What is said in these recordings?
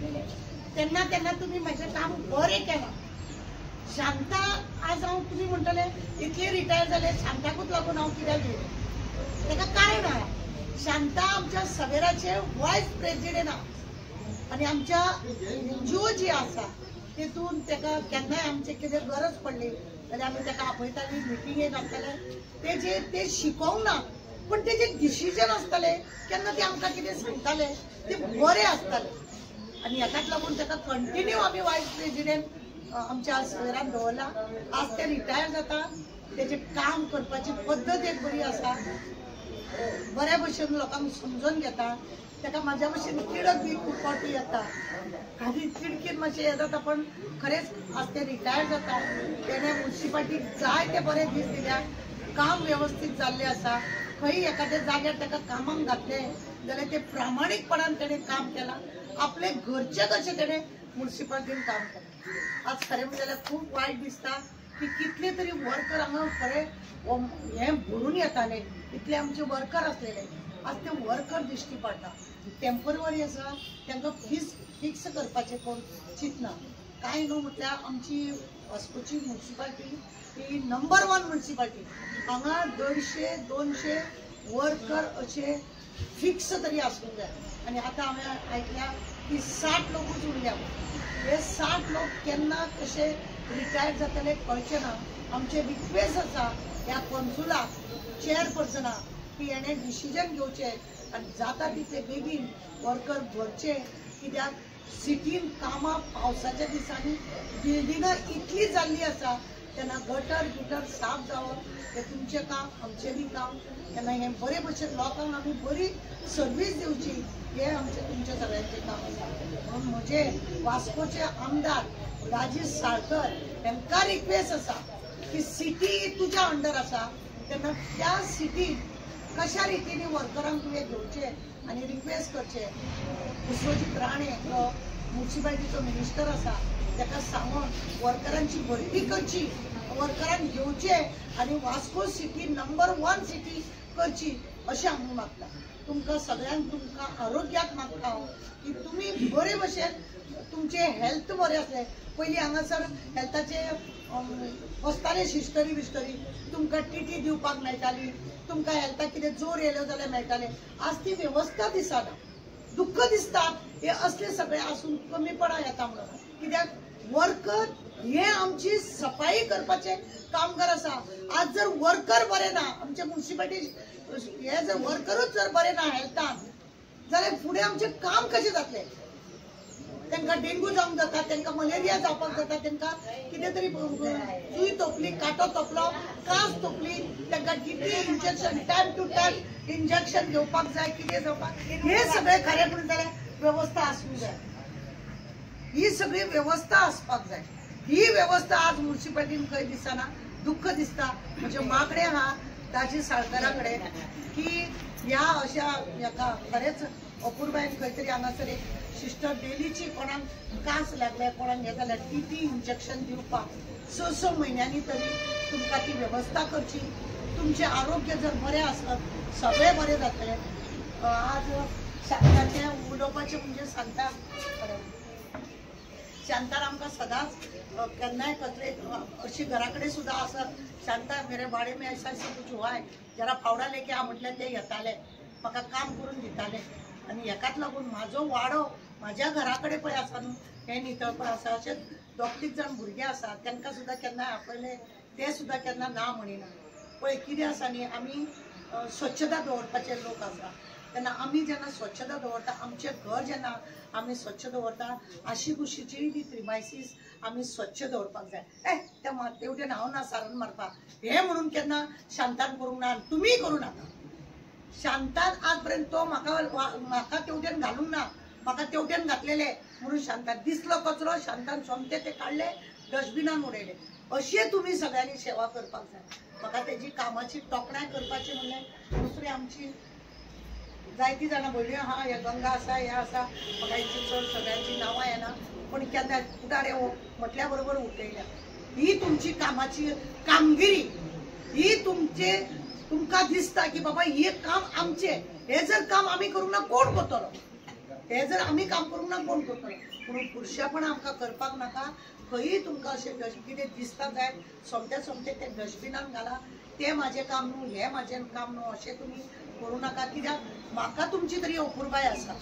केलेले त्यांना त्यांना तुम्ही माझे काम बरे केला। शांता आज हांव तुम्ही म्हणटले इतले रिटायर जाले शांताकूच लागून हांव कित्याक गेले ताका कारण आहा। शांता आमच्या सवेराचे वायस प्रेसिडेंट आहा आनी आमच्या एनजीओ जी आसा तेतून ताका केन्नाय आमचे कितें गरज पडली जाल्यार आमी ताका आपयताली मिटिंगेक घालताले ते शिकोवंक ना पण तेजे डिसिजन आसताले केन्ना ते आमकां कितें सांगताले ते बरे आसताले आनी हेकाच लागून ताका कंटिन्यू आमी वायस प्रेसिडेंट आमच्या सवेरान दवरला। आज ते रिटायर जाता तेजे काम करपाची पद्दत एक बरी आसा बऱ्या भशेन लोकांक समजून घेता ताका म्हाज्या भशेन तिडक बी खूब फावटी येता आनी तिडकीन मातशें हें जाता पण खरेंच आज ते रिटायर जाता तेणे म्युनिसिपालिटीक जाय ते बरे दीस दिल्या काम व्यवस्थित जाल्लें आसा खंय एखाद्या जाग्यार ताका कामाक घातले जाल्यार ते प्रामाणीकपणान तेणें काम केलां आपले घरचे कशें तेणें म्युनिसिपालिटीन काम केलां। आज खरें म्हणजे खूब वायट दिसता की कितले तरी वर्कर हांगा खरें हें भरून येताले इतले आमचे वर्कर आसलेले आज ते वर्कर दिश्टी पडटा टेम्पररी आसा तांकां फीस फिक्स करपाचें कोण चिंतना कांय न्हू म्हटल्यार आमची वास्कोची म्युनिसिपालिटी ही नंबर 1 म्युनिसिपालिटी हांगा 150-200 वर्कर अशे फिक्स तरी आसूंक जाय आनी आतां हांवें आयकल्या की 60 लोकूच उरल्या हे 60 लोक केन्ना कशे रिटायर जातले कळचें ना। आमचे रिक्वेस्ट आसा ह्या कॉन्सुलाक चेअरपर्सना की हेणे डिसिजन घेवचे आनी जाता तितले बेगीन वर्कर भरचे कित्याक सिटीन कामां पावसाच्या दिसांनी बिल्डिंगां इतली जाल्ली आसा तेन्ना गटर साफ जावप हे तुमचें काम आमचें बी काम तेन्ना हें बरे भशेन लोकांक आमी बरी सर्वीस दिवची हे आमचें तुमचें सगळ्यांचें काम आसा। म्हणून म्हजे वास्कोचे आमदार राजेश साळकर तांकां रिक्वेस्ट आसा की सिटी तुज्या अंडर आसा तेन्ना त्या सिटीन कशा रितीने वर्करांक तुवें घेवचे आनी रिक्वेस्ट करचे। विश्वजीत राणे म्युनिसिपालिटीचो मिनिस्टर आसा ताका सांगून वर्करांची भरती करची वर्करांक घेवचे आनी वास्को सिटी नंबर 1 सिटी करची अशें हांव मागता। तुमकां सगळ्यांक तुमकां आरोग्याक मागता हांव की तुमी बरे भशेन तुमचे हेल्थ बरें आसलें पयलीं हांगासर हेल्थाचे बसताले हिस्टरी बिस्टरी तुमकां टीटी दिवपाक मेळटाली तुमकां हेल्थाक कितें जोर येयलो जाल्यार मेळटाले आज ती वेवस्था दिसना दुख्ख दिसता हे असले सगळे आसून कमीपणा येता म्हणून कित्याक वर्कर हे आमची सफाई करपाचे कामगार आसा। आज जर वर्कर बरे ना आमचे म्युनिसिपालिटी हे जर वर्करूच जर बरे ना हेल्थान जाल्यार फुडें आमचें काम कशें जातलें तांकां डेंगू जावंक जाता तांकां मलेरिया जावपाक जाता तांकां कितें तरी सुई तोपली कांटो तोपलो कास तोपली तांकां TT injection time to time injection घेवपाक जाय कितें जावपाक हे सगळें खरें म्हणून जाल्यार वेवस्था आसूंक जाय ही सगळी वेवस्था आसपाक जाय ही वेवस्था आज म्युनिसिपालिटीन खंय दिसना दुख्ख दिसता। म्हणजे मागणें आहा राजेश साळकरा कडेन की ह्या अशा हेका खरेंच अपूर्वायन खंय तरी हांगासर एक सिस्टर डेलीची कोणाक कास लागले कोणाक हे जाल्यार टीटी इंजेक्शन दिवपाक 6 म्हयन्यांनी तरी तुमकां ती वेवस्था करची। तुमचें आरोग्य जर बरें आसत सगळें बरें जातलें। आज शांताचें उलोवपाचें म्हणजे शांतार आमकां सदांच केन्नाय कसले अशी घरा कडेन सुद्दां आसत शांता मेरे बाड़े में ऐसा ऐसा कुछ हुआ है जरा फावडा लेके आ म्हटल्यार ते येताले म्हाका काम करून दिताले आनी हेकाच लागून म्हाजो वाडो म्हाज्या घरा कडेन पळय आसा न्हू हें नितळपण आसा अशें 2-3 जाण भुरगे आसा तांकां सुद्दां केन्नाय आपयले ते सुद्दां केन्ना ना म्हणिना पळय कितें आसा न्ही आमी स्वच्छता दवरपाचे लोक आसा तेन्ना आमी जेन्ना स्वच्छता दवरता आमचें घर जेन्ना आमी स्वच्छ दवरता आशी कुशीची बी प्रिमायसीस आमी स्वच्छ दवरपाक जाय। त्या तेवटेन हांव ना सारण मारता हे म्हणून केन्ना शांतान करूंक ना तुमी करूं नाका। शांतान आज पर्यंत तो म्हाका तेवटेन घालूंक ना म्हाका तेवटेन घातलेले म्हणून शांतान दिसलो कचरो शांतान सोमते ते काडले डस्टबिनान उडयले अशें तुमी सगळ्यांनी सेवा करपाक जाय। म्हाका तेजी कामाची तोखणाय करपाची म्हणलें दुसरी आमची जायती जाणां भयण्यो आहा हे गंगा आसा हे आसा म्हाका हेची चड सगळ्यांची नांवां येना पण केन्ना फुडारे म्हटल्या बरोबर उठयल्या ही तुमची कामाची कामगिरी ही तुमकां दिसता की बाबा हे काम आमचें हे जर काम आमी करूंक ना कोण करतलो हे जर आमी काम करूंक ना कोण करतलो पूण खुर्शापण आमकां करपाक नाका. खंयी तुमकां अशें कितें दिसता जाय सोमते ते डस्टबिनान घाला. ते म्हाजें काम न्हू, हें म्हाजें काम न्हू अशें तुमी करूं नाका. कित्याक म्हाका तुमची तरी अपुरबाय आसा.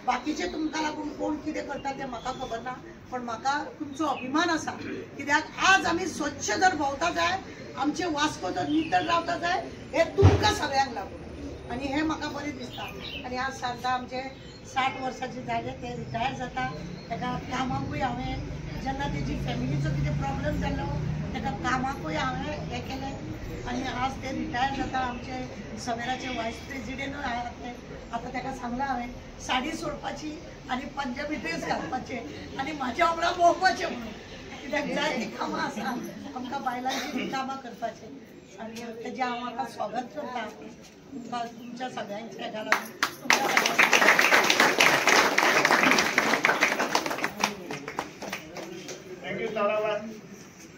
बाकीचे तुमकां लागून कोण कितें करता तें म्हाका खबर ना, पण म्हाका तुमचो अभिमान आसा. कित्याक आज आमी स्वच्छ जर भोंवता जाय, आमचे वास्को जर नितळ रावता जाय, हे तुमकां सगळ्यांक लागून. आनी हें म्हाका बरें दिसता. आनी आज सांगता आमचे 60 वर्साचे जाले, ते रिटायर जाता. ताका कामाकूय हांवें जेन्ना तेजी फॅमिलीचो कितें प्रॉब्लेम जाल्लो ताका कामाकूय हांवें हें केलें. आनी आज ते रिटायर जाता. आमचे सवेराचे वायस प्रेसिडेंटूय आहात ते. आतां ताका सांगलां हांवें साडी सोडपाची आनी पंजाबी ड्रेस घालपाचे आनी म्हाज्या वांगडा भोंवपाचें म्हणून. कित्याक जाय ती कामां आसा, आमकां बायलांची ती कामां करपाचें. आनी तेजें हांव म्हाका स्वागत करता तुमकां, तुमच्या सगळ्यांच्या हेका लागून. थँक्यू ताराबाद,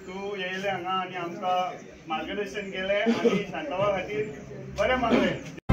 तूं येयले हांगा आनी आमकां मार्गदर्शन केलें आनी शांतावा खातीर बरें मानलें.